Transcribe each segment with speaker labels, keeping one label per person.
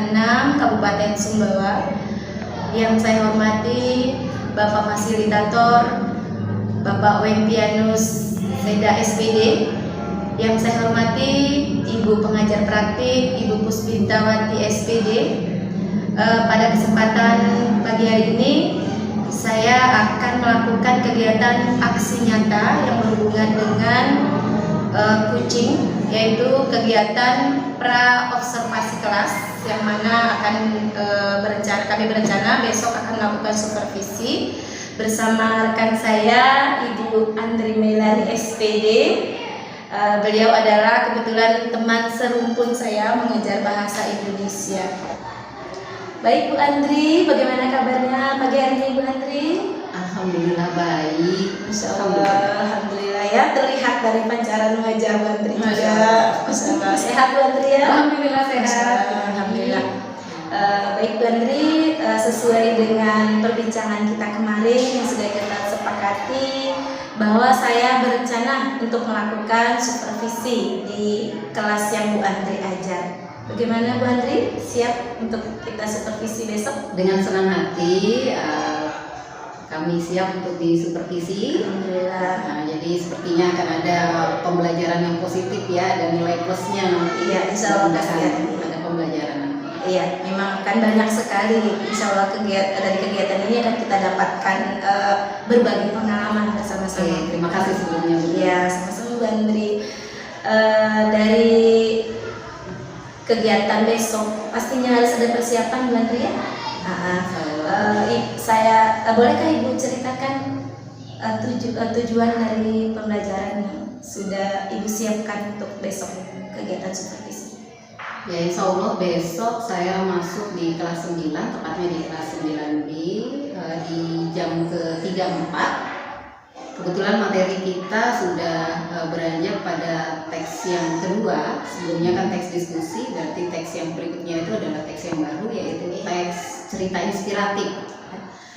Speaker 1: 6 Kabupaten Sumbawa. Yang saya hormati Bapak Fasilitator Bapak Wengtianus Seda SPD. Yang saya hormati Ibu Pengajar Praktik Ibu Puspintawati SPD. Pada kesempatan pagi hari ini saya akan melakukan kegiatan aksi nyata yang berhubungan dengan kucing, yaitu kegiatan pra-observasi kelas yang mana akan kami berencana besok akan melakukan supervisi bersama rekan saya Ibu Andri Melani SPD. Beliau adalah kebetulan teman serumpun saya mengajar bahasa Indonesia. Baik Bu Andri, bagaimana kabarnya pagi hari ini Bu Andri?
Speaker 2: Alhamdulillah baik.
Speaker 1: Masya Allah, Alhamdulillah ya, terlihat dari pancaran wajah Bu Andri juga. Masya Allah, sehat Bu Andri ya?
Speaker 2: Alhamdulillah sehat.
Speaker 1: Alhamdulillah. Baik Bu Andri, sesuai dengan perbincangan kita kemarin yang sudah kita sepakati bahwa saya berencana untuk melakukan supervisi di kelas yang Bu Andri ajar. Bagaimana Bu Andri? Siap untuk kita supervisi besok?
Speaker 2: Dengan senang hati kami siap untuk disupervisi.
Speaker 1: Alhamdulillah.
Speaker 2: Nah, jadi sepertinya akan ada pembelajaran yang positif ya, dan nilai plusnya nanti.
Speaker 1: Iya, insya Allah
Speaker 2: ada pembelajaran nanti.
Speaker 1: Iya, memang kan banyak sekali. Insya Allah dari kegiatan ini akan kita dapatkan berbagi pengalaman bersama-sama.
Speaker 2: Terima kasih sebelumnya Bu.
Speaker 1: Iya, sama-sama Bu Andri. Dari kegiatan besok pastinya harus ada persiapan Bu Andri ya. Bolehkah Ibu ceritakan tujuan dari pembelajaran yang sudah Ibu siapkan untuk besok kegiatan supervisi?
Speaker 2: Ya, insya Allah besok saya masuk di kelas 9, tepatnya di kelas 9B di jam ke-3-4. Kebetulan materi kita sudah beranjak pada teks yang kedua. Sebelumnya kan teks diskusi, berarti teks yang berikutnya itu adalah teks yang baru, yaitu teks cerita inspiratif.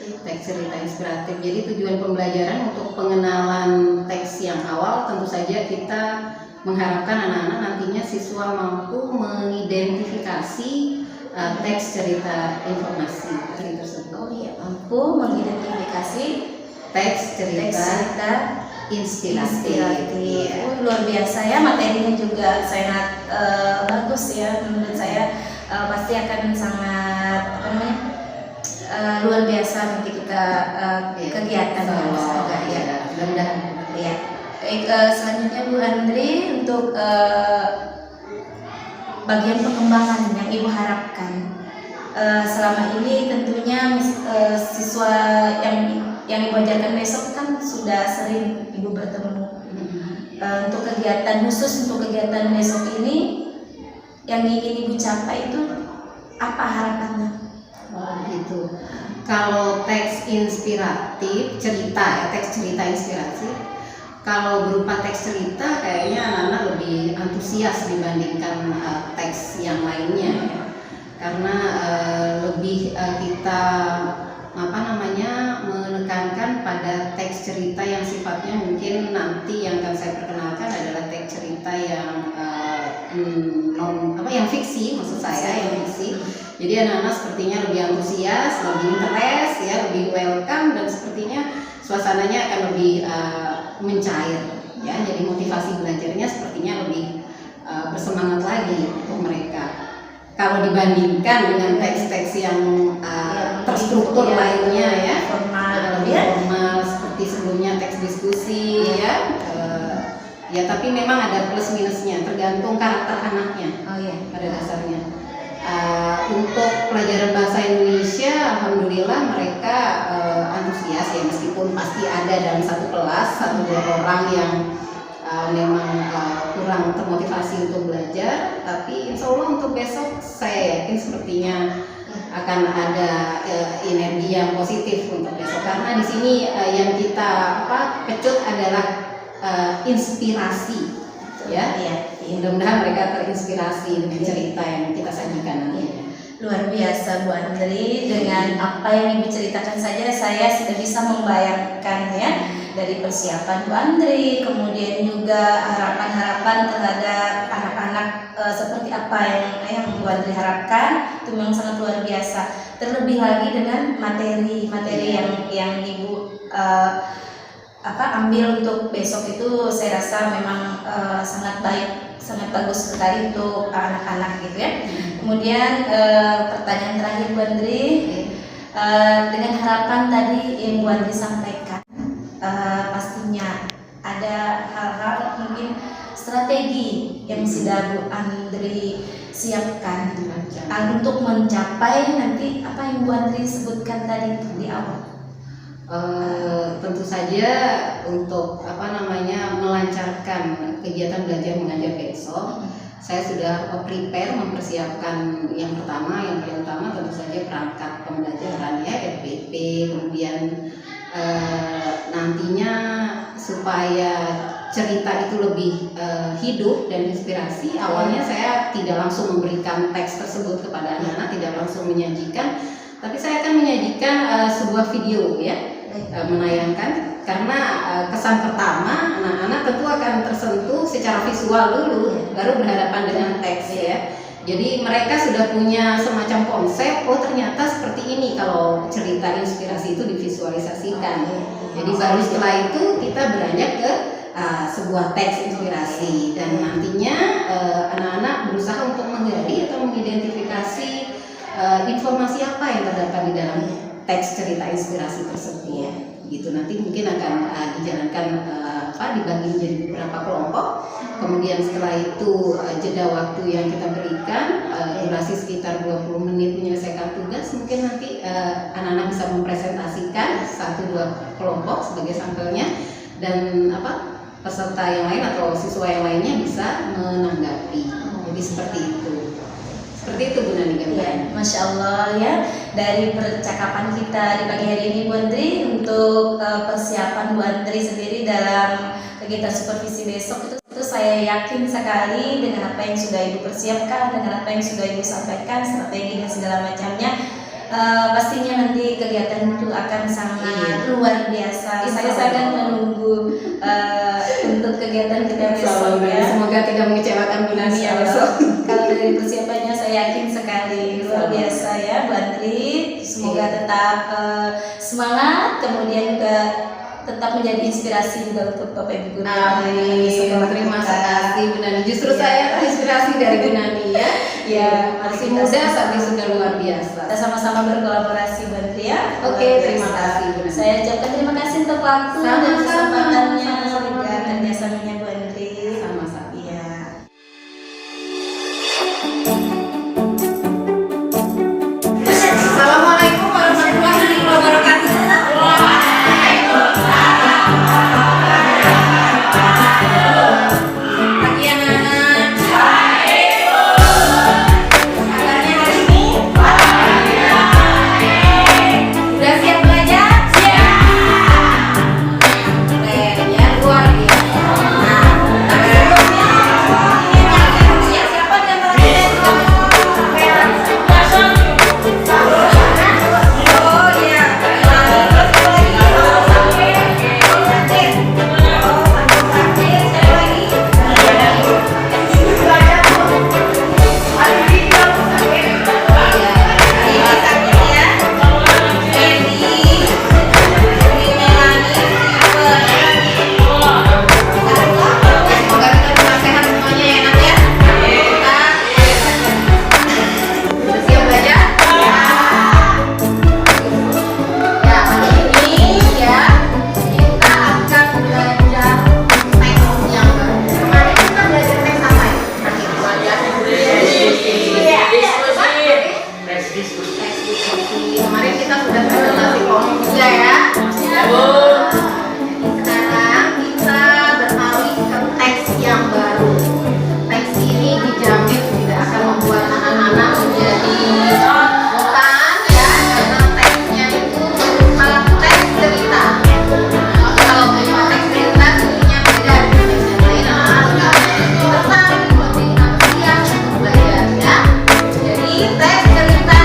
Speaker 2: Teks cerita inspiratif. Jadi tujuan pembelajaran untuk pengenalan teks yang awal, tentu saja kita mengharapkan anak-anak nantinya siswa mampu mengidentifikasi teks cerita informasi tersebut.
Speaker 1: Oh iya, mampu mengidentifikasi teks cerita inspiratif. Luar biasa ya, materinya juga sangat bagus ya, menurut saya pasti akan sangat luar biasa nanti kita kegiatan semoga ya.
Speaker 2: Mudah-mudahan.
Speaker 1: Ya. Baik, selanjutnya Bu Andri, untuk bagian pengembangan yang Ibu harapkan selama ini, tentunya siswa yang Ibu ajarkan besok kan sudah sering Ibu bertemu. Untuk kegiatan khusus untuk kegiatan besok ini yang ingin Ibu capai itu apa harapannya?
Speaker 2: Gitu. Kalau teks inspiratif cerita ya, teks cerita inspirasi. Kalau berupa teks cerita kayaknya anak-anak lebih antusias dibandingkan teks yang lainnya ya. Karena lebih kita menekankan pada teks cerita yang sifatnya mungkin nanti yang akan saya perkenalkan adalah teks cerita yang yang fiksi, maksud saya yang fiksi. Jadi anak-anak sepertinya lebih antusias, lebih interest ya, lebih welcome, dan sepertinya suasananya akan lebih mencair ya. Jadi motivasi belajarnya sepertinya lebih bersemangat lagi untuk mereka. Kalau dibandingkan dengan teks-teks yang terstruktur lainnya ya, lebih formal seperti sebelumnya teks diskusi ya. Ya, tapi memang ada plus minusnya, tergantung karakter anaknya. Pada dasarnya. Untuk pelajaran bahasa Indonesia, alhamdulillah mereka antusias ya, meskipun pasti ada dalam satu kelas 1-2 orang yang memang kurang termotivasi untuk belajar, tapi insya Allah untuk besok saya yakin sepertinya akan ada energi yang positif untuk besok, karena di sini yang kita pecut adalah inspirasi ya. Mudah-mudahan mereka terinspirasi dengan cerita yang kita sajikan nanti.
Speaker 1: Luar biasa Bu Andri, dengan apa yang Ibu ceritakan saja saya sudah bisa membayangkan ya, dari persiapan Bu Andri, kemudian juga harapan-harapan terhadap anak-anak seperti apa yang Bu Andri harapkan, itu memang sangat luar biasa. Terlebih lagi dengan materi yang Ibu ambil untuk besok itu, saya rasa memang sangat baik, sangat bagus sekali untuk anak-anak gitu ya. Kemudian pertanyaan terakhir Bu Andri, dengan harapan tadi yang Bu Andri sampaikan, pastinya ada hal-hal mungkin strategi yang sudah Bu Andri siapkan untuk mencapai nanti apa yang Bu Andri sebutkan tadi di awal.
Speaker 2: Tentu saja untuk melancarkan kegiatan belajar mengajar besok, saya sudah mempersiapkan yang paling utama tentu saja perangkat pembelajaran ya, RPP, kemudian nantinya supaya cerita itu lebih hidup dan inspirasi. Awalnya saya tidak langsung memberikan teks tersebut kepada anak-anak, tidak langsung menyajikan, tapi saya akan menyajikan sebuah video ya, menayangkan, karena kesan pertama anak-anak tentu akan tersentuh secara visual dulu, baru berhadapan dengan teks ya. Jadi mereka sudah punya semacam konsep, oh ternyata seperti ini kalau cerita inspirasi itu divisualisasikan. Jadi baru setelah itu kita beranjak ke sebuah teks inspirasi, dan nantinya anak-anak berusaha untuk menggali atau mengidentifikasi informasi apa yang terdapat di dalam teks cerita inspirasi tersebut ya. Gitu, nanti mungkin akan dijalankan dibagi menjadi beberapa kelompok. Kemudian setelah itu jeda waktu yang kita berikan, durasi sekitar 20 menit menyelesaikan tugas. Mungkin nanti anak-anak bisa mempresentasikan 1-2 kelompok sebagai sampelnya, dan peserta yang lain atau siswa yang lainnya bisa menanggapi. Jadi seperti itu. Seperti itu Bu Nani gambaran.
Speaker 1: Masya Allah ya, dari percakapan kita di pagi hari ini Bu Andri, untuk persiapan Bu Andri sendiri dalam kegiatan supervisi besok itu saya yakin sekali dengan apa yang sudah Ibu persiapkan, dengan apa yang sudah Ibu sampaikan, strategi dan segala macamnya, pastinya nanti kegiatan itu akan sangat luar biasa. Saya sangat menunggu untuk kegiatan kita besok ya.
Speaker 2: Semoga tidak mengecewakan Bu Nani ya besok.
Speaker 1: Kalau dari persiapannya saya yakin sekali luar biasa ya Bu Andri. Semoga tetap semangat, kemudian juga tetap menjadi inspirasi juga untuk Bapak Ibu guru.
Speaker 2: Amin. Terima kasih Bu Nani. Justru saya terinspirasi dari Bu Nani ya.
Speaker 1: Ya,
Speaker 2: masih muda tapi sudah luar biasa.
Speaker 1: Kita sama-sama berkolaborasi Bu Andri ya.
Speaker 2: Oke, terima kasih Bu Nani.
Speaker 1: Saya ucapkan terima kasih untuk waktu dan kesempatannya dan kerjasamanya Bu Andri.
Speaker 2: Sama-sama.
Speaker 1: Iya.
Speaker 2: Assalamualaikum warahmatullahi wabarakatuh. Pagi anak-anak. Kabarnya hari ini? Sudah siap belajar? Siap. Keren ya, luar biasa. Nah, tapi sebelumnya ini punya siapa di antara kita yang sudah oh iya, semoga kita bisa sehat semuanya ya Nak ya. Sudah siap belajar? Ya, hari ini ya kita akan belajar teks yang baru. Kemarin kita belajar teks apa ya? Terakhir belajar teks diskusi. Kemarin kita sudah presentasi kelompok 3 ya. Sekarang kita beralih ke teks yang baru. Teks ini dijamin tidak akan membuat anak-anak menjadi bosan ya, karena teksnya itu berupa teks cerita. Kalau berupa teks cerita tentunya beda dengan teks yang lain. Anak-anak tertarik, lebih antusias untuk belajar ya. Jadi teks cerita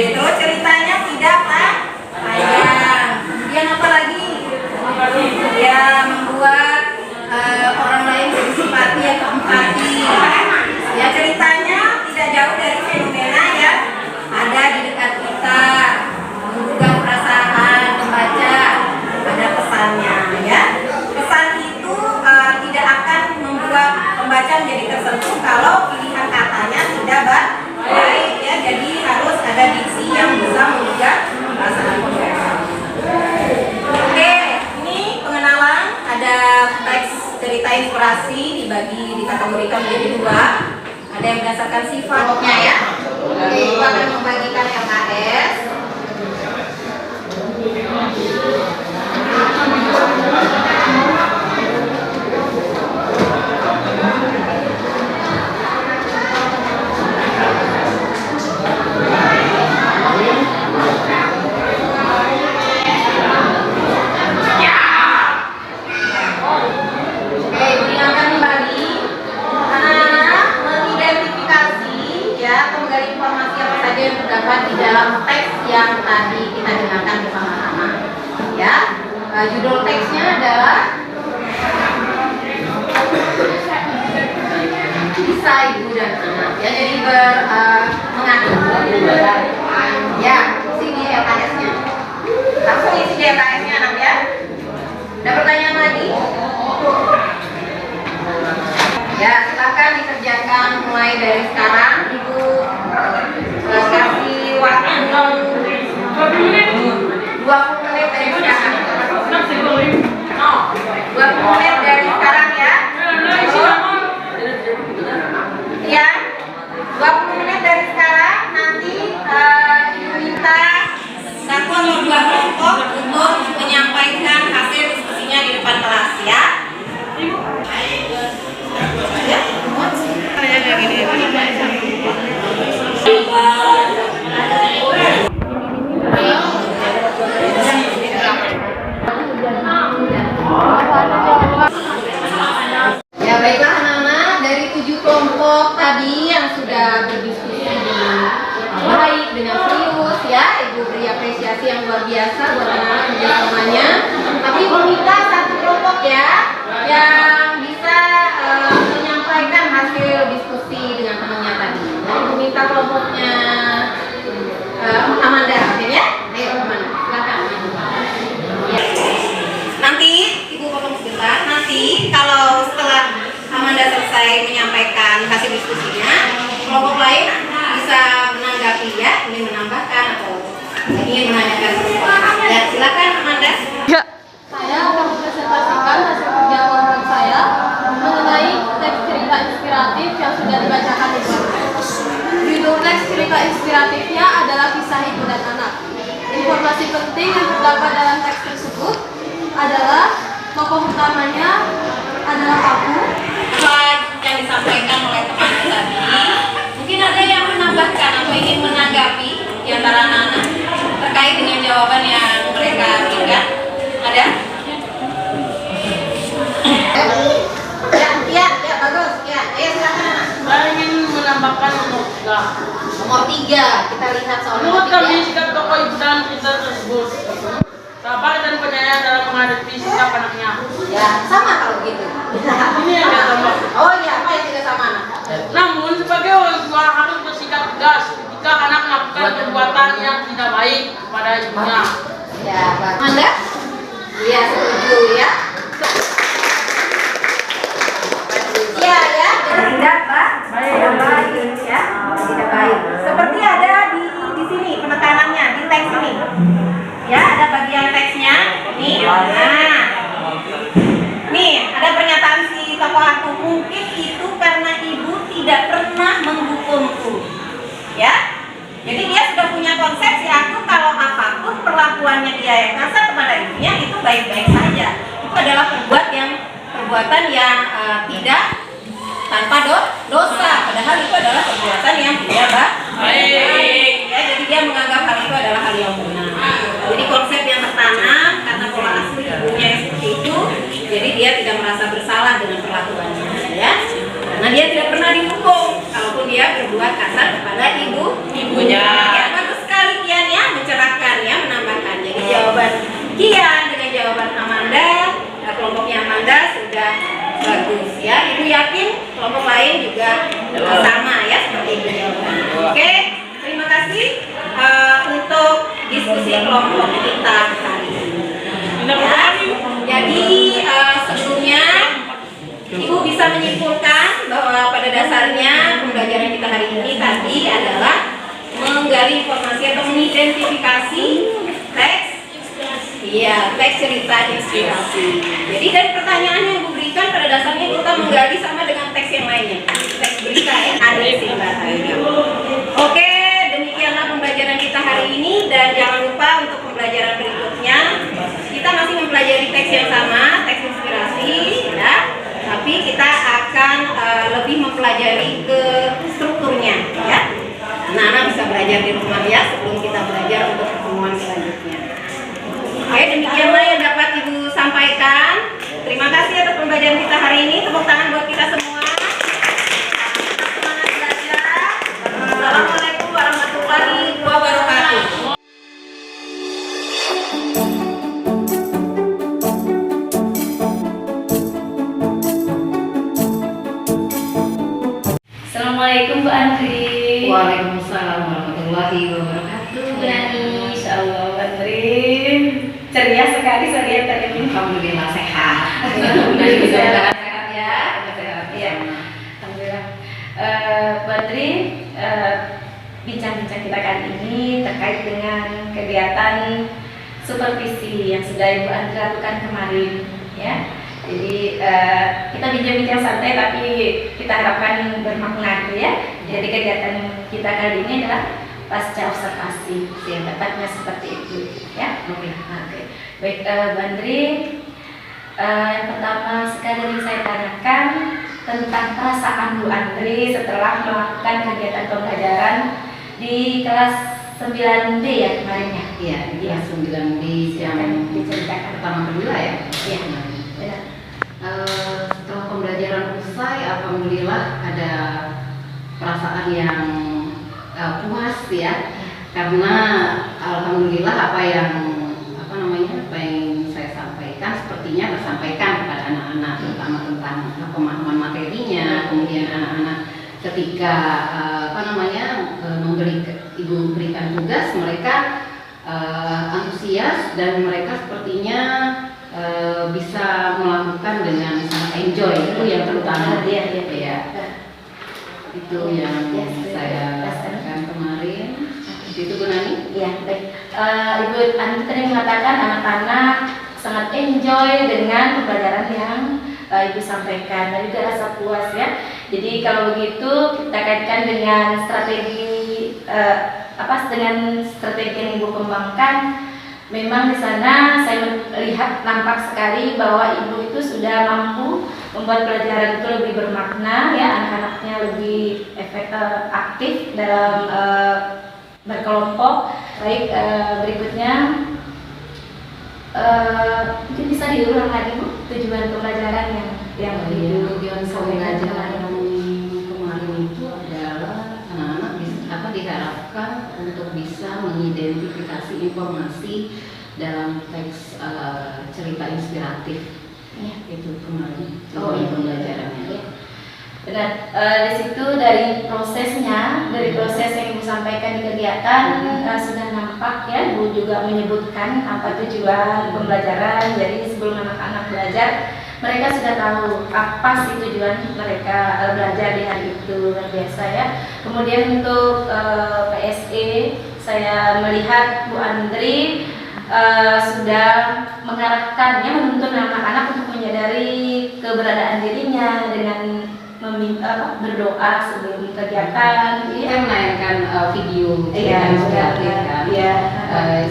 Speaker 2: terus ceritanya tidak panjang. Kemudian apa lagi? Ya, membuat orang lain bersimpati atau empati. Ya, ceritanya tidak jauh dari fenomena yang ada di dekat kita, menggugah perasaan pembaca pada pesannya. Ya, pesan itu tidak akan membuat pembaca menjadi tersentuh kalau pilihan katanya tidak baik. Ya, jadi harus ada diksi yang bisa menggugah perasaan pembaca. Oke, ini pengenalan. Ada teks cerita inspirasi dikategorikan menjadi dua. Ada yang berdasarkan sifatnya ya. Oke, itu akan membagikan LKS. Yang terdapat di dalam teks yang tadi kita dengarkan bersama-sama. Ya, judul teksnya adalah Kisah Ibu dan Anak. Ya, jadi mengatur. Ya, sini LKS-nya. Langsung isi di LKS-nya anak ya. Ada pertanyaan lagi? Ya, silakan dikerjakan mulai dari sekarang. Ibu kasih waktu 20 menit dari sekarang. 20 menit dari sekarang ya. Ya, 20 menit dari sekarang. Nanti Ibu minta satu atau dua kelompok untuk menyampaikan hasil diskusinya di depan kelas ya. Ya baiklah anak-anak, dari 7 kelompok tadi yang sudah berdiskusi dengan baik, dengan serius ya, Ibu beri apresiasi yang luar biasa buat anak-anak kerjasamanya. Tapi Ibu minta satu kelompok ya yang bisa menyampaikan hasil diskusi dengan temannya tadi. Ibu minta kelompoknya Amanda, oke ya? Ayo Amanda, silakan. Ya. Nanti Ibu potong sebentar. Nanti kalau setelah Amanda selesai menyampaikan hasil diskusinya, kelompok lain bisa menanggapi ya, ingin menambahkan atau ingin menanyakan sesuatu. Ya, silakan Amanda.
Speaker 3: Ya. Saya akan mempresentasikan hasil kerja kelompok saya mengenai teks cerita inspiratif yang sudah dibacakan Ibu. Judul teks cerita inspiratifnya adalah Kisah Ibu dan Anak. Informasi penting yang terdapat dalam teks tersebut adalah tokoh utamanya adalah aku.
Speaker 2: Yang disampaikan oleh teman tadi, mungkin ada yang menambahkan atau ingin menanggapi di antara anak-anak terkait dengan jawaban yang mereka berikan. Ada? Ya, bagus. Ya, ayo silakan anak.
Speaker 4: Saya ingin menambahkan nomor 3.
Speaker 2: Nomor 3, kita lihat soal nomor
Speaker 4: Menurut
Speaker 2: 3.
Speaker 4: kami sikap tokoh ibu dalam cerita tersebut sabar dan penyayang dalam menghadapi sikap anaknya.
Speaker 2: Ya, sama kalau gitu.
Speaker 4: Ini yang tidak sama.
Speaker 2: Oh iya, apa yang tidak sama anak?
Speaker 4: Namun sebagai orang tua harus bersikap tegas ketika anak melakukan perbuatan yang tidak baik kepada ibunya.
Speaker 2: Ya, bagus. Anda? Iya, setuju ya. Iya ya, tidak baik ya, tidak baik. Seperti ada di sini penekanannya di teks ini. Ya, ada bagian teksnya. Nih, nah, nih ada pernyataan si tokoh aku. Mungkin itu karena ibu tidak pernah menghukumku. Ya, jadi dia sudah punya konsep si aku kalau apapun perlakuannya dia yang kasar kepada ibunya itu baik-baik saja. Itu adalah perbuatan yang tidak tanpa dosa, padahal itu adalah perbuatan yang tidak baik. Ya, jadi dia menganggap hal itu adalah hal yang benar. Jadi konsep yang tertanam karena pola asuh ibunya yang seperti itu, jadi dia tidak merasa bersalah dengan perlakuannya, ya. Karena dia tidak pernah dihukum, kalaupun dia berbuat kasar kepada ibunya. Ya, bagus sekali bagus ya. Ibu yakin kelompok lain juga sama ya seperti itu jawabannya. Oke, terima kasih untuk diskusi kelompok kita hari ini. Ya. Jadi sebelumnya Ibu bisa menyimpulkan bahwa pada dasarnya pembelajaran kita hari ini tadi adalah menggali informasi atau mengidentifikasi teks, iya, teks cerita inspirasi. Jadi dari pertanyaan yang Ibu berikan pada dasarnya kita menggali sama dengan teks yang lainnya, teks berita yang ada di sini. Oke, demikianlah pembelajaran kita hari ini dan jangan lupa untuk pembelajaran berikutnya kita masih mempelajari teks yang sama, teks inspirasi, ya. Tapi kita akan lebih mempelajari ke strukturnya, ya. Nah, bisa belajar di rumah ya sebelum kita belajar untuk pertemuan selanjutnya. Oke, demikianlah yang dapat Ibu sampaikan. Terima kasih atas pembelajaran kita hari ini. Tepuk tangan buat kita semua. Semangat belajar. Assalamualaikum warahmatullahi wabarakatuh.
Speaker 1: Assalamualaikum Bu Andri.
Speaker 2: Waalaikumsalam warahmatullahi wabarakatuh.
Speaker 1: Bu Nani, Insya Allah Bu Andri ceria sekali saya lihat tadi.
Speaker 2: Alhamdulillah sehat.
Speaker 1: Alhamdulillah
Speaker 2: Sehat ya.
Speaker 1: Iya, alhamdulillah. Bu Andri, bincang-bincang kita kali ini terkait dengan kegiatan supervisi yang sudah Ibu Andri lakukan kemarin, ya. Jadi kita bincang-bincang santai tapi kita harapkan bermakna gitu ya. Jadi kegiatan kita kali ini adalah pasca observasi, yang tepatnya seperti itu, ya. Oke. Baik, Bu Andri, yang pertama sekali ingin saya tanyakan tentang perasaan Bu Andri setelah melakukan kegiatan pembelajaran di kelas 9B ya kemarin ya.
Speaker 2: Iya, di kelas 9B yang
Speaker 1: diceritakan
Speaker 2: pertama kedua ya.
Speaker 1: Iya, benar.
Speaker 2: Setelah pembelajaran usai, alhamdulillah ada perasaan yang puas ya, karena alhamdulillah apa yang saya sampaikan sepertinya tersampaikan kepada anak-anak, terutama tentang pemahaman materinya. Kemudian anak-anak ketika Ibu berikan tugas, mereka antusias dan mereka sepertinya bisa melakukan dengan sangat enjoy. Itu yang terutama
Speaker 1: ya.
Speaker 2: Itu yang saya rasakan kemarin. Itu Bu Nani?
Speaker 1: Iya, baik. Ibu Andri tadi mengatakan anak-anak sangat enjoy dengan pembelajaran yang Ibu sampaikan dan juga rasa puas ya. Jadi kalau begitu kita kaitkan dengan strategi yang Ibu kembangkan. Memang di sana saya melihat nampak sekali bahwa Ibu itu sudah mampu membuat pelajaran itu lebih bermakna ya, anak-anaknya lebih aktif dalam berkelompok. Baik, berikutnya mungkin bisa diulang lagi Bu tujuan pembelajaran yang
Speaker 2: tujuan pembelajaran kemarin itu adalah anak-anak diharapkan untuk bisa mengidentifikasi informasi dalam teks cerita inspiratif.
Speaker 1: Ya.
Speaker 2: Itu kemarin pembelajarannya.
Speaker 1: Ya. Benar. Di situ dari prosesnya, dari proses yang Ibu sampaikan di kegiatan sudah nampak ya. Ibu juga menyebutkan apa tujuan pembelajaran. Jadi sebelum anak-anak belajar, mereka sudah tahu apa sih tujuan mereka belajar di hari itu, luar biasa ya. Kemudian untuk PSE, saya melihat Bu Andri sudah mengarahkan ya, menuntun anak-anak untuk menyadari keberadaan dirinya dengan berdoa sebelum kegiatan.
Speaker 2: Kita menayangkan video
Speaker 1: Iya,
Speaker 2: inspiratif kan.
Speaker 1: Iya.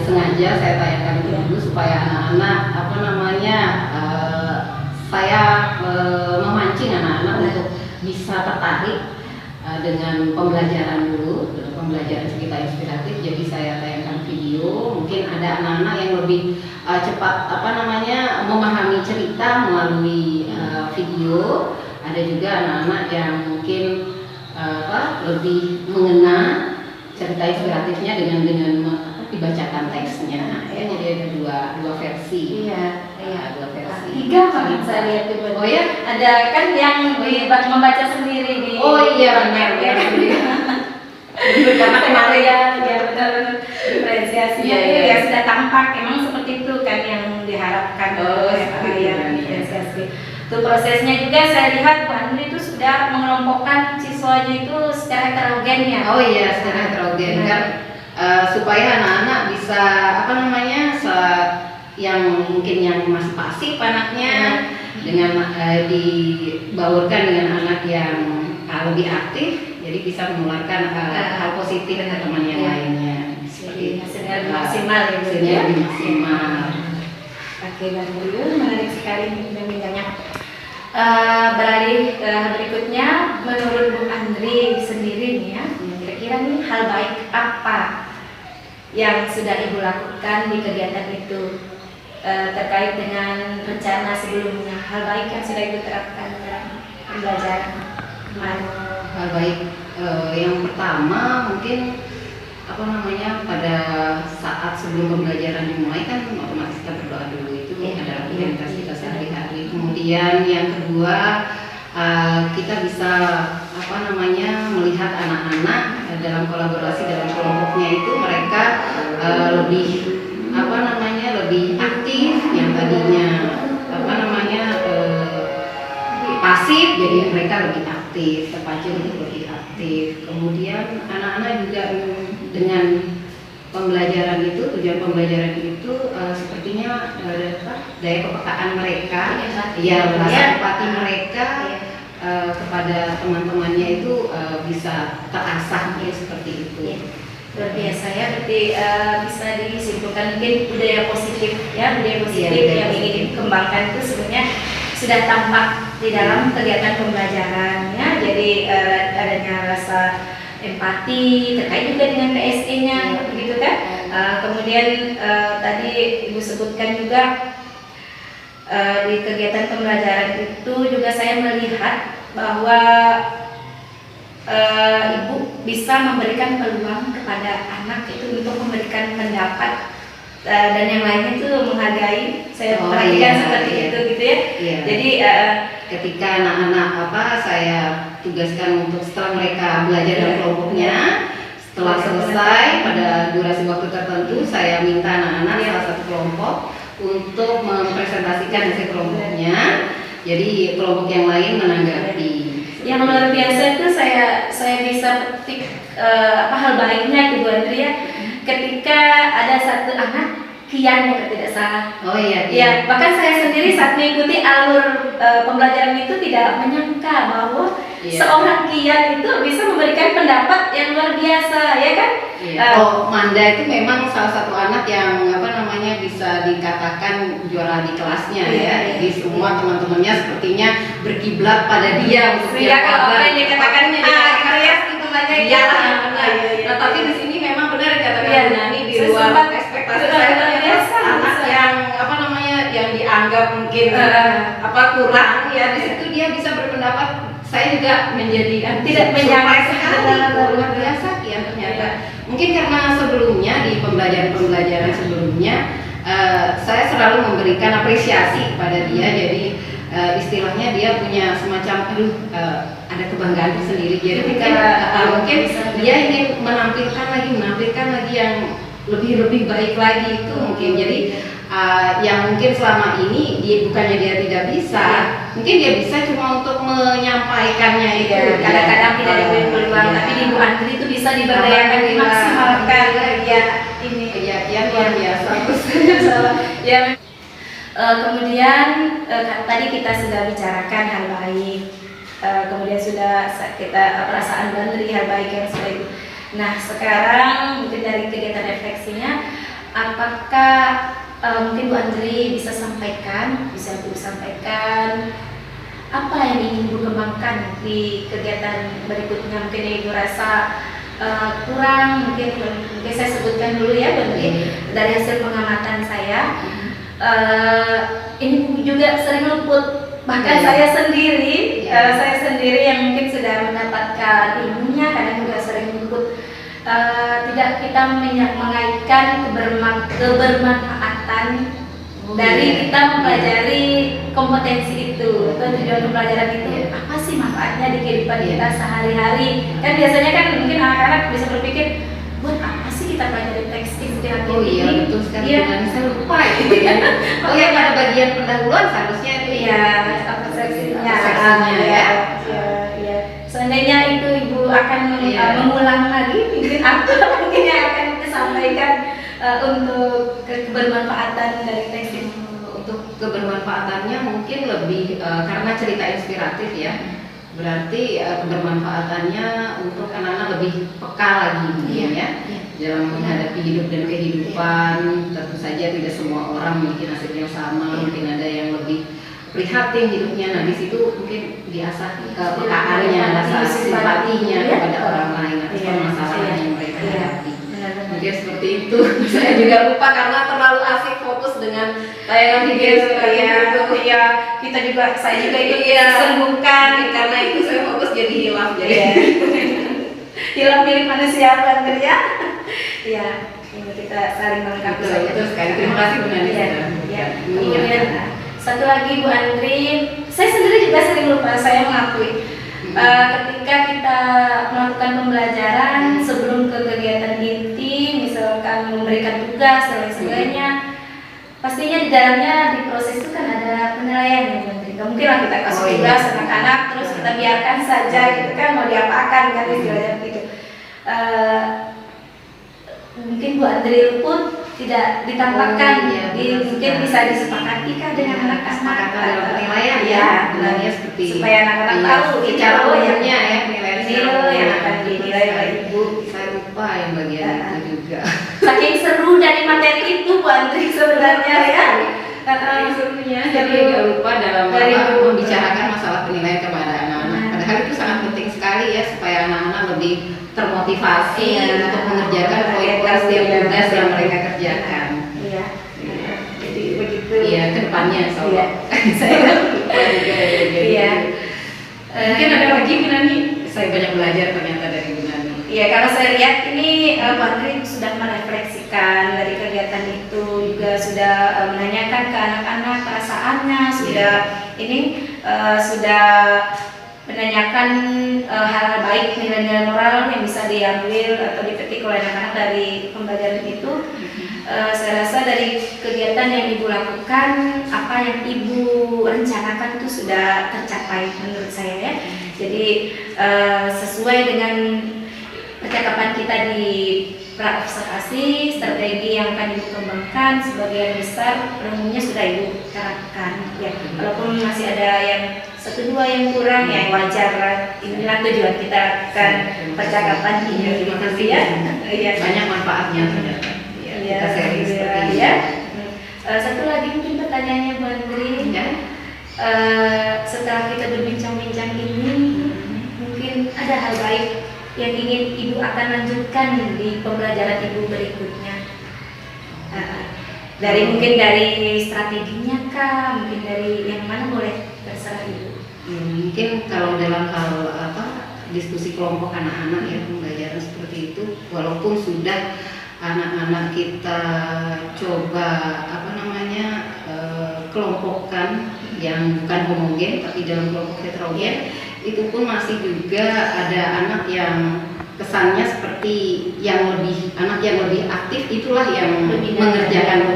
Speaker 2: Sengaja saya tayangkan dulu supaya anak-anak saya memancing anak-anak untuk bisa tertarik dengan pembelajaran dulu, dengan pembelajaran cerita inspiratif. Jadi saya tayangkan video, mungkin ada anak-anak yang lebih cepat memahami cerita melalui video. Ada juga anak-anak yang mungkin lebih mengena cerita inspiratifnya dengan dibacakan teksnya ya, jadi ada dua versi.
Speaker 1: Iya,
Speaker 2: Dua versi.
Speaker 1: 3 banget saya lihat di
Speaker 2: Oh ya?
Speaker 1: Ada kan yang membaca sendiri di.
Speaker 2: Oh iya benar ya.
Speaker 1: Karena kemarin ya benar diferensiasi
Speaker 2: Iya, iya.
Speaker 1: ya sudah tampak emang seperti itu kan yang diharapkan oleh para yang diferensiasi. Itu prosesnya juga saya lihat Bu Andri itu sudah mengelompokkan siswanya itu secara heterogen ya.
Speaker 2: Oh iya, secara heterogen kan supaya anak-anak bisa apa namanya yang mungkin yang masih pasif anaknya dengan dibaurkan dengan anak yang lebih aktif, jadi bisa menularkan hal positif ke teman yang lainnya.
Speaker 1: Jadi hasilnya lebih maksimal ya Bu.
Speaker 2: Hasilnya lebih maksimal.
Speaker 1: Oke, Bang Dulu, menarik sekali bimbingannya. Beralih ke hal berikutnya, menurut Bu Andri sendiri nih ya, kira-kira nih hal baik apa yang sudah Ibu lakukan di kegiatan itu terkait dengan rencana sebelumnya, hal baik yang sudah Ibu terapkan dalam pembelajaran kemarin?
Speaker 2: Hal baik yang pertama mungkin apa namanya pada saat sebelum pembelajaran dimulai kan otomatis kita berdoa dulu, itu adalah aktivitas kita sehari-hari. Kemudian yang kedua kita bisa apa namanya melihat anak-anak dalam kolaborasi dalam kelompoknya itu mereka lebih apa namanya lebih aktif, yang tadinya apa namanya pasif jadi mereka lebih aktif, terpacu untuk lebih aktif. Kemudian anak-anak juga dengan pembelajaran itu, tujuan pembelajaran itu sepertinya daya kepekaan mereka, ya rasa empati mereka kepada teman-temannya itu bisa terasah seperti itu.
Speaker 1: Luar biasa ya, berarti bisa disimpulkan mungkin budaya positif ya, budaya positif yang ingin dikembangkan itu sebenarnya sudah tampak di dalam kegiatan pembelajaran ya. Jadi adanya rasa empati terkait juga dengan PSE-nya begitu kan. Kemudian tadi Ibu sebutkan juga di kegiatan pembelajaran itu juga saya melihat bahwa Ibu bisa memberikan peluang kepada anak itu untuk memberikan pendapat dan yang lainnya itu menghargai. Saya perhatikan seperti itu gitu ya.
Speaker 2: Iya.
Speaker 1: Jadi
Speaker 2: ketika anak-anak saya tugaskan untuk setelah mereka belajar dalam kelompoknya, setelah selesai pada durasi waktu tertentu, saya minta anak-anak salah satu kelompok untuk mempresentasikan hasil kelompoknya. Jadi kelompok yang lain menanggapi.
Speaker 1: Yang luar biasa itu saya bisa petik hal baiknya Ibu Andri ya. Ketika ada satu anak kian yang tidak salah.
Speaker 2: Oh iya.
Speaker 1: Ya, bahkan saya sendiri saat mengikuti alur pembelajaran itu tidak menyangka bahwa seorang kian itu bisa memberikan pendapat yang luar biasa, ya kan?
Speaker 2: Iya. Manda itu memang salah satu anak yang apa namanya bisa dikatakan juara di kelasnya ya. Jadi semua teman-temannya sepertinya berkiblat pada dia untuk
Speaker 1: ya, kalau apa yang dikatakan
Speaker 2: itu
Speaker 1: ya, itu banyak
Speaker 2: iya yang benar. Nah, tapi di sini memang benar dikatakan Bu Nani di luar ekspektasi saya anak yang apa namanya yang dianggap mungkin kurang ya, di situ dia bisa berpendapat. Saya juga menjadi
Speaker 1: tidak menyangka
Speaker 2: sekali luar biasa ya ternyata. Mungkin karena sebelumnya di pembelajaran sebelumnya saya selalu memberikan apresiasi pada dia, jadi istilahnya dia punya semacam ada kebanggaan tersendiri. Jadi mungkin dia ingin menampilkan lagi yang lebih baik lagi itu mungkin. Jadi yang mungkin selama ini bukannya dia tidak bisa, mungkin dia bisa cuma untuk menyampaikannya itu.
Speaker 1: Kadang-kadang tidak diberi peluang, tapi di Bu Andri itu bisa diberdayakan, dimaksimalkan. Ya, ini
Speaker 2: yang luar biasa.
Speaker 1: Ya. Kemudian tadi kita sudah bicarakan hal baik, kemudian sudah kita perasaan Bu Andri hal baik yang sudah itu. Nah, sekarang mungkin dari kegiatan refleksinya, apakah mungkin Bu Andri bisa Ibu sampaikan apa yang ingin Ibu kembangkan di kegiatan berikutnya? Mungkin Ibu rasa kurang, mungkin saya sebutkan dulu ya Bu Andri. Dari hasil pengamatan saya, ini juga sering luput. Bahkan saya sendiri yang mungkin sudah mendapatkan ilmunya, kadang juga sering luput tidak kita mengaitkan kebermanfaatan dari kita mempelajari kompetensi itu atau tujuan pembelajaran itu apa sih manfaatnya di kehidupan kita sehari-hari. Kan biasanya kan mungkin anak-anak bisa berpikir, buat apa sih kita pelajari teks inspiratif
Speaker 2: Oh iya,
Speaker 1: ini?
Speaker 2: betul sekali.
Speaker 1: Iya.
Speaker 2: Dan saya lupa itu ya. Oh ya, pada bagian pendahuluan seharusnya itu
Speaker 1: Iya, persepsinya.
Speaker 2: persepsinya, ya.
Speaker 1: Iya. Seandainya itu ibu akan
Speaker 2: Iya.
Speaker 1: mengulang lagi, mungkin apa mungkin yang akan disampaikan untuk kebermanfaatan dari teks ini.
Speaker 2: Untuk kebermanfaatannya mungkin lebih karena cerita inspiratif ya. Berarti kebermanfaatannya untuk anak-anak lebih peka lagi mungkin ya. Dalam menghadapi hidup dan kehidupan, tentu saja tidak semua orang memiliki nasib yang sama, mungkin ada yang lebih prihatin hidupnya. Nah di situ mungkin diasah kepekaannya, rasa simpatinya kepada orang lain atas permasalahan yang mereka hadapi. Mungkin seperti itu. Saya juga lupa karena terlalu asik fokus dengan tayangan video seperti itu.
Speaker 1: Iya, kita juga, saya juga ikut
Speaker 2: Iya.
Speaker 1: sembungkan
Speaker 2: Karena itu saya fokus jadi hilaf jadi.
Speaker 1: film milik manusia Bangger ya. Iya, ini kita saling melengkapi
Speaker 2: Betul,
Speaker 1: saja.
Speaker 2: betul sekali. Terima kasih Bu Nani
Speaker 1: Iya,
Speaker 2: sudah
Speaker 1: iya.
Speaker 2: mengingatkan.
Speaker 1: Kemudian satu lagi Bu Andri, saya sendiri juga sering lupa, saya mengakui. Ketika kita melakukan pembelajaran sebelum ke kegiatan inti, misalkan memberikan tugas dan lain sebagainya, pastinya di dalamnya di proses itu kan ada penilaian ya Bu Andri. Gak mungkin lah kita kasih tugas anak-anak terus kita biarkan saja gitu kan, mau diapakan kan istilahnya begitu. Mungkin Bu Andri pun tidak ditampakkan, mungkin bisa disepakati kan dengan anak-anak.
Speaker 2: Kesepakatan dalam penilaian
Speaker 1: ya,
Speaker 2: sebenarnya seperti
Speaker 1: supaya anak-anak tahu
Speaker 2: secara
Speaker 1: ini loh
Speaker 2: umumnya ya penilaian
Speaker 1: ini loh yang akan dinilai oleh ibu.
Speaker 2: Saya lupa yang bagian itu juga.
Speaker 1: Saking seru dari materi itu Bu Andri sebenarnya ya.
Speaker 2: Serunya jadi agak lupa dalam membicarakan masalah penilaian kepada anak-anak. Padahal itu sangat penting sekali ya supaya anak-anak lebih termotivasi untuk mengerjakan poin-poin setiap tugas yang mereka kerjakan.
Speaker 1: Iya. Jadi begitu.
Speaker 2: Iya, kedepannya
Speaker 1: Iya. Saya
Speaker 2: lupa juga ya.
Speaker 1: Iya.
Speaker 2: Mungkin ada lagi Bu Nani. Saya banyak belajar ternyata dari Bu Nani.
Speaker 1: Iya, kalau saya lihat ini Bu Andri sudah merefleksikan dari kegiatan itu, juga sudah menanyakan ke anak-anak perasaannya, sudah sudah menanyakan hal baik, nilai-nilai moral yang bisa diambil atau dipetik oleh anak-anak dari pembelajaran itu. Saya rasa dari kegiatan yang ibu lakukan, apa yang ibu rencanakan itu sudah tercapai menurut saya ya. Jadi sesuai dengan percakapan kita di pra-observasi, strategi yang akan ibu kembangkan sebagian besar umumnya sudah ibu terapkan ya. Walaupun masih ada yang satu dua yang kurang ya wajar, inilah tujuan kita akan percakapan ini gitu ya.
Speaker 2: Banyak manfaatnya ternyata.
Speaker 1: Iya,
Speaker 2: Kita sharing seperti ini.
Speaker 1: ya. Satu lagi mungkin pertanyaannya Bu Andri.
Speaker 2: Ya.
Speaker 1: Setelah kita berbincang-bincang ini, mungkin ada hal baik yang ingin ibu akan lanjutkan di pembelajaran ibu berikutnya. Mungkin dari strateginya kah, mungkin dari yang mana, boleh terserah ibu.
Speaker 2: Mungkin kalau dalam hal diskusi kelompok anak-anak ya, pembelajaran seperti itu, walaupun sudah anak-anak kita coba kelompokkan yang bukan homogen tapi dalam kelompok heterogen, itu pun masih juga ada anak yang kesannya seperti anak yang lebih aktif, itulah yang mengerjakan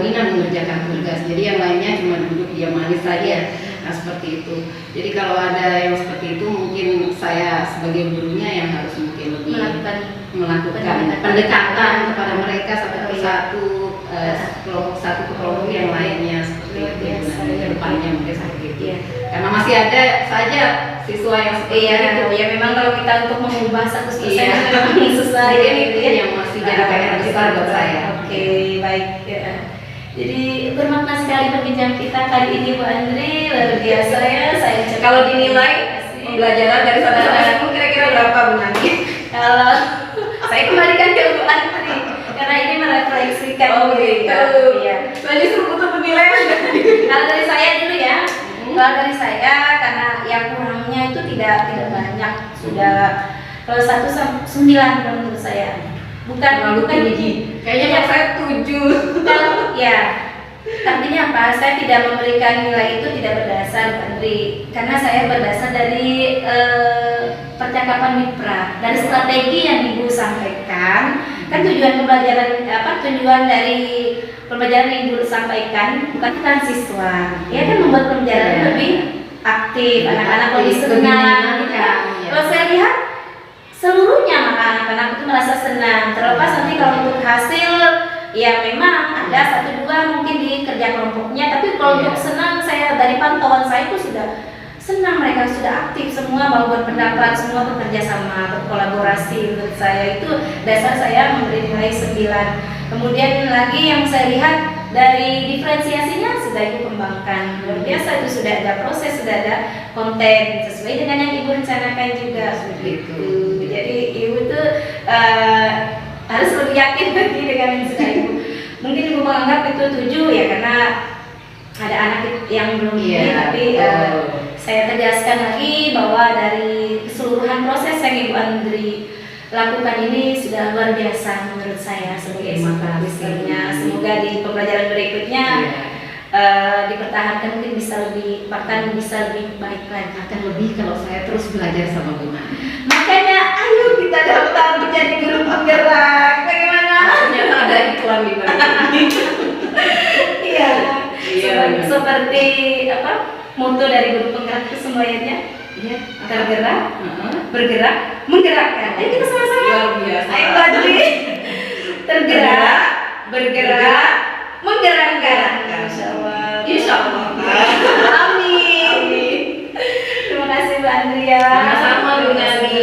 Speaker 2: tugas. Jadi yang lainnya cuma duduk diam manis saja. Nah seperti itu. Jadi kalau ada yang seperti itu, mungkin saya sebagai gurunya yang harus mungkin lebih melakukan pendekatan kepada mereka satu persatu, kelompok satu ke kelompok yang lainnya seperti itu. Ke depannya mungkin seperti itu. Karena masih ada saja siswa yang seperti itu.
Speaker 1: Ya memang kalau kita untuk mengubah 100%
Speaker 2: memang
Speaker 1: susah
Speaker 2: ya,
Speaker 1: ya,
Speaker 2: itu yang masih jadi PR besar buat saya.
Speaker 1: Oke, baik ya. Jadi bermakna sekali perbincangan kita kali ini Bu Andri, luar biasa ya. Saya
Speaker 2: Kalau dinilai pembelajaran dari 1 sampai 10 kira-kira berapa Bu Nani?
Speaker 1: Kalau saya kembalikan ke Bu Andri karena ini merefleksikan
Speaker 2: gitu.
Speaker 1: Iya.
Speaker 2: Saya justru butuh penilaian.
Speaker 1: Kalau dari saya dulu ya. Kalau dari saya, karena yang kurangnya itu tidak banyak, sudah kalau 1 sampai 9 menurut saya. bukan
Speaker 2: tinggi. Kayaknya saya 7.
Speaker 1: Kalau ya, artinya apa? Saya tidak memberikan nilai itu tidak berdasar, Andri, karena saya berdasar dari percakapan mitra, dari strategi yang Ibu sampaikan. Kan tujuan pembelajaran tujuan dari pembelajaran yang Ibu sampaikan bukan kan siswa, ya kan membuat pembelajaran lebih aktif, anak-anak lebih senang, gitu kan? Kalau saya lihat seluruhnya maka anak-anak itu merasa senang. Terlepas nanti kalau untuk hasil, ya memang ada 1-2 mungkin di kerja kelompoknya, tapi kalau untuk senang, saya dari pantauan saya itu sudah senang, mereka sudah aktif semua, mau berpendapat, semua bekerja sama, berkolaborasi. Menurut saya itu dasar saya memberi nilai 9. Kemudian lagi yang saya lihat dari diferensiasinya sudah Ibu kembangkan, luar biasa, itu sudah ada proses, sudah ada konten sesuai dengan yang Ibu rencanakan juga seperti itu. Jadi Ibu itu harus lebih yakin lagi dengan yang sudah Ibu. Mungkin Ibu menganggap itu 7 ya karena ada anak yang belum ini, tapi saya tegaskan lagi bahwa dari keseluruhan proses yang Ibu Andri lakukan ini sudah luar biasa menurut saya sebagai supervisornya. Semoga di pembelajaran berikutnya dipertahankan, mungkin bisa lebih, bahkan bisa lebih baik lagi.
Speaker 2: Akan lebih kalau saya terus belajar sama Bu Mani.
Speaker 1: Makanya ayo kita daftar menjadi guru penggerak. Bagaimana?
Speaker 2: Ternyata ada iklan di balik.
Speaker 1: Iya.
Speaker 2: Iya.
Speaker 1: Seperti apa? Moto dari guru penggerak itu semuanya.
Speaker 2: Iya.
Speaker 1: Tergerak, bergerak, menggerakkan. Ayo kita sama-sama.
Speaker 2: Luar biasa.
Speaker 1: Ayo Badri. Tergerak, bergerak, menggerakkan. Insya Allah.
Speaker 2: Insya Allah.
Speaker 1: Amin. Terima kasih Mbak Andria.
Speaker 2: Sama-sama, Bu Nani.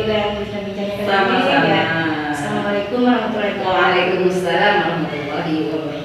Speaker 1: Dan bisa bicara
Speaker 2: Sama-sama.
Speaker 1: Assalamualaikum warahmatullahi wabarakatuh.
Speaker 2: Waalaikumsalam warahmatullahi wabarakatuh.